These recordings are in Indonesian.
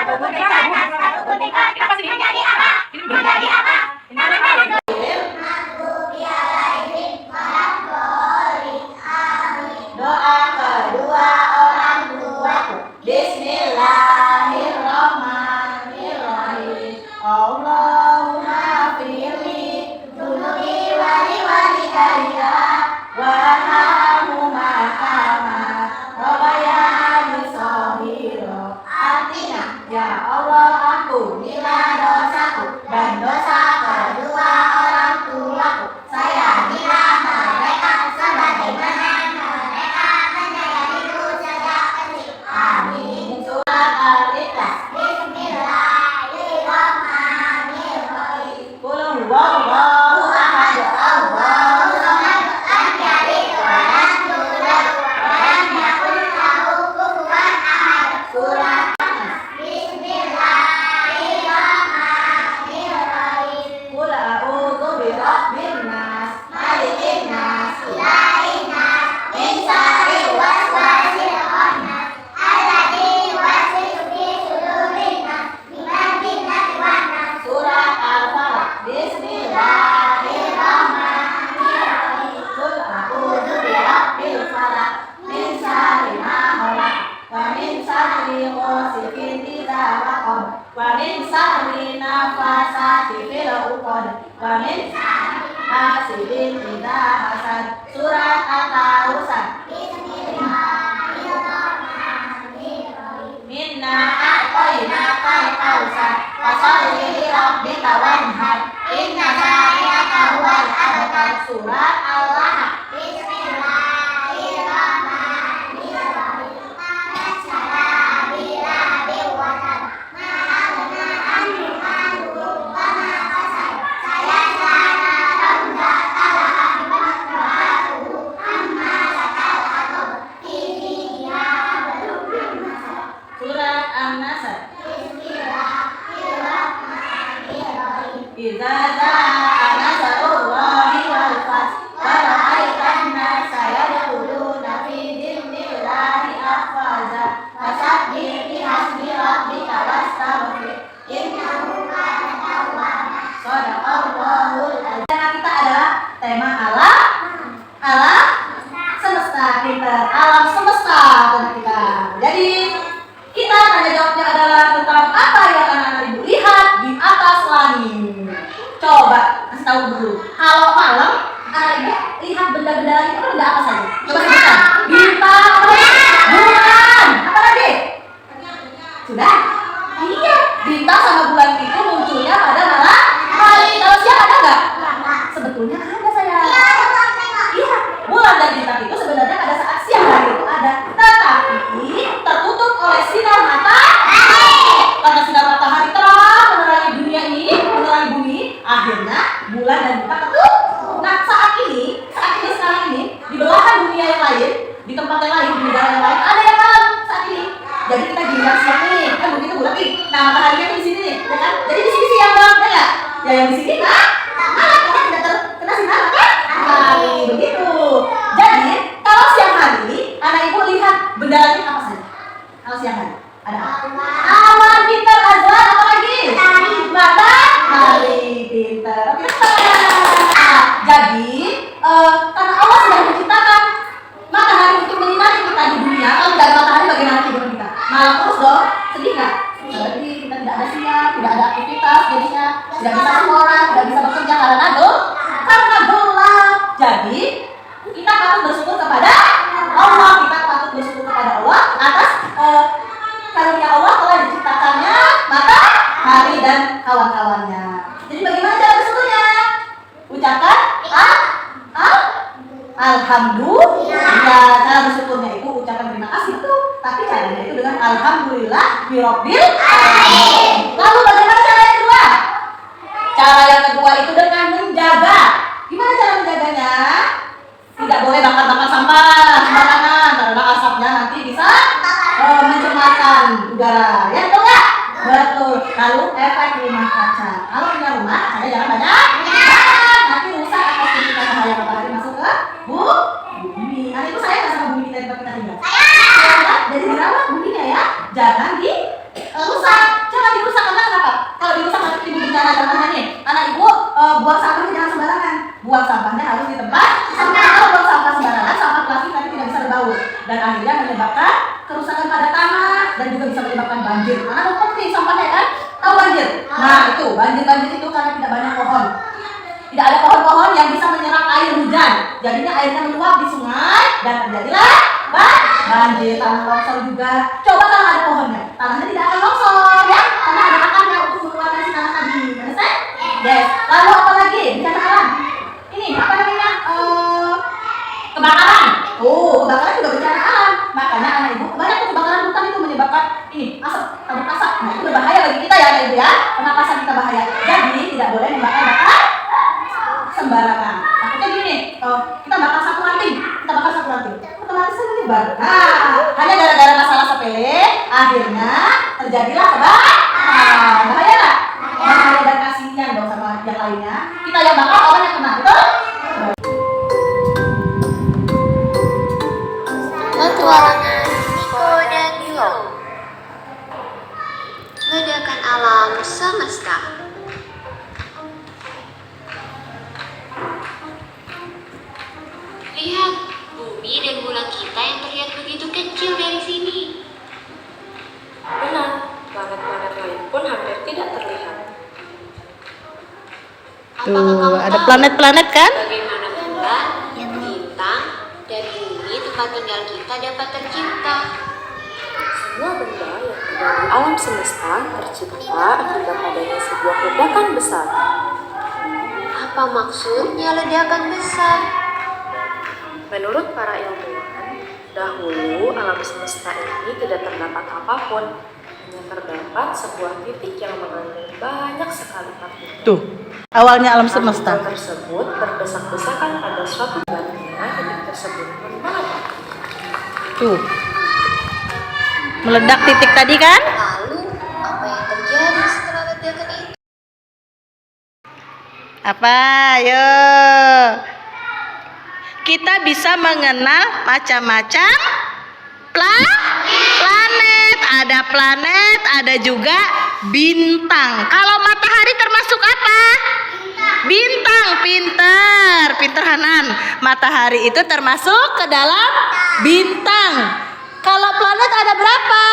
Doa kedua orang tuaku. Bismillahirrahmanirrahim. Allahumma firli dunubi wali walidayya warhamhuma kama rabbayani shaghira. Artinya, ya Allah, ampunilah dosaku dan dosa kedua orang tuaku. Sayangilah mereka sebagaimana mereka menyayangiku sejak kecil. Amin. Surat Al-Ikhlas. Bismillahirrahmanirrahim. Qul huwallahu ahad, Allahu samad, lam yalid wa lam yulad wa lam yakul lahu kufuwan ahad. Surat Bismillahirrahmanirrahim. Qul a'udzu birabbin nas, malikin nas, ilahin nas, min syarril waswasil khannas, alladzi yuwaswisu fi sudurin nas, minal jinnati wan nas. Surat Al-Falaq. Bismillahirrahmanirrahim. Qul a'udzu birabbil falaq, min syarri ma khalaq, wa min syarri ghasiqin idza waqab, wa min syarri nafasati fil 'uqad, wa min syarri hasidin idza hasad. Surat At-Tausar. Bismillahirrahmanirrahim. Inna a'tainakal kautsar, fasholli li rabbika wanhar, inna syani'aka huwal abtar. Surat Al-Lahab. Bismillahirrahmanirrahim. Surat An-Nasr. Idza jaa nasrullahi wal fath wa ra'aitan nasa yadkhuluna fi dinillahi afwaja fasabbih bihamdi rabbika wastaghfir innahu kana tawwaba. Shadaqallahul azim. Tema kita adalah tema alam semesta. Pintar alam semesta tema kita. Jadi kita tanya jawabnya adalah tentang apa yang anak-anak ibu lihat di atas langit. Coba kasih tahu dulu. Kalau malam anak ibu lihat benda-benda langit itu benda apa saja? Coba sebutkan. Bintang, bulan, apa lagi? Sudah? Iya, bintang sama bulan itu munculnya pada malam hari. Kalau siang ada nggak? Sebetulnya ada saya. Iya, bulan dan bintang itu sebenarnya pada saat siang hari itu ada, tetapi tertutup oleh sinar matahari. Karena sinar matahari terang menerangi dunia ini, menerangi bumi, akhirnya bulan dan bintang tertutup. Nah, saat ini sekarang ini di belahan dunia yang lain, di tempat yang lain, di negara yang lain ada yang malam saat ini. Jadi kita giliran siang nih, kan bumi itu bulat nih. Nah, mataharinya tuh di sini nih, ya kan? Jadi di sini siang bang, ya nggak? Ya yang di sini malam, karena tidak terkena sinar matahari, begitu. Jadi kalau siang hari, anak ibu lihat benda langit apa saja? Kalau siang hari ada apa? Awan, pintar, azan, apa lagi? Matahari, pintar. Oke, jadi karena Allah sudah menciptakan matahari untuk menyinari kita di dunia. Kalau tidak ada matahari, bagaimana kehidupan kita? Malam terus dong, sedih nggak? Berarti kita tidak ada siang, tidak ada aktivitas, jadinya tidak bisa sekolah, tidak bisa bekerja karena gelap. Jadi kita patut bersyukur kepada Allah. Kita patut bersyukur kepada Allah atas karunia Allah telah diciptakannya matahari dan kawan-kawannya. Jadi bagaimana cara bersyukurnya? Ucapkan alhamdulillah. Cara bersyukurnya itu ucapkan terima kasih itu, tapi caranya itu dengan alhamdulillah birabbil alamin. Lalu bagaimana cara yang kedua? Cara yang kedua itu dengan menjaga. Gimana cara menjaganya? Tidak boleh bakar-bakar sampah sembarangan karena asapnya nanti bisa mencemarkan udara. Ya betul nggak? Betul. Lalu efek rumah kaca. Kalau punya rumah, kacanya jangan banyak. Nanti rusak aktivitas cahaya matahari masuk ke bumi. Nah itu saya nggak sama bumi kita di tempat kita tinggal. Jadi dirawat buminya ya, jangan rusak. Jangan dirusak, karena kenapa? Kalau dirusak nanti timbul bencana. Contohnya nih, anak ibu buang sampahnya jangan sembarangan. Buang sampahnya harus di tempat. Kalau buang sampah sembarangan, sampah plastik nanti tidak bisa berbaur dan akhirnya menyebabkan kerusakan pada tanah dan juga bisa menyebabkan banjir. Karena penting sampahnya kan, tahu banjir. Nah itu banjir itu karena tidak banyak pohon. Tidak ada pohon-pohon yang bisa menyerap air hujan. Jadinya airnya meluap di sungai dan terjadilah banjir, tanah longsor juga. Coba kalau ada pohonnya, tanahnya tidak akan longsor ya, karena ada akarnya untuk mengeluarkan si tanah tadi. Understand? Yes. Lalu apa lagi? Bencana alam. Ini apa namanya? Kebakaran. Oh, kebakaran juga bencana alam. Makanya anak ibu banyak kebakaran hutan itu menyebabkan ini asap, kabut asap. Nah itu berbahaya bagi kita ya anak ibu ya. Pernapasan kita bahaya. Jadi tidak boleh membakar sembarangan. Takutnya gini, kita bakar satu ranting, otomatis kan menyebar. Nah, hanya gara-gara masalah sepele, akhirnya terjadilah kebakaran. Bahaya nggak? Bahaya dan kasihan dong sama yang lainnya. Kita yang bakar, orang yang kena, betul? Petualangan Nico dan Milo. Ledakan alam semesta. Lihat, bumi dan bulan kita yang terlihat begitu kecil dari sini. Benar, planet-planet lain pun hampir tidak terlihat. Apakah kamu ada tahu planet-planet kan? bagaimana bulan, bintang, dan bumi tempat tinggal kita dapat tercipta? Semua benda yang ada di alam semesta tercipta akibat adanya sebuah ledakan besar. Apa maksudnya ledakan besar? Menurut para ilmuwan, dahulu alam semesta ini tidak terdapat apapun, hanya terdapat sebuah titik yang mengandung banyak sekali partikel. Tuh, awalnya alam semesta. Partikel tersebut berdesak-desakan pada suatu bagian, titik tersebut pun meledak. Tuh, meledak titik tadi kan? Lalu, apa yang terjadi setelah ledakan itu? Apa? Ayo. Kita bisa mengenal macam-macam planet. Ada planet, ada juga bintang. Kalau matahari termasuk apa? Bintang. Pinter Hanan. Matahari itu termasuk ke dalam bintang. Kalau planet ada berapa?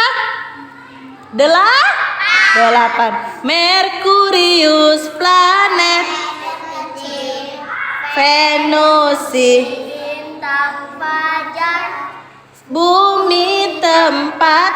8. Merkurius planet, Venus, Bintang fajar. bumi tempat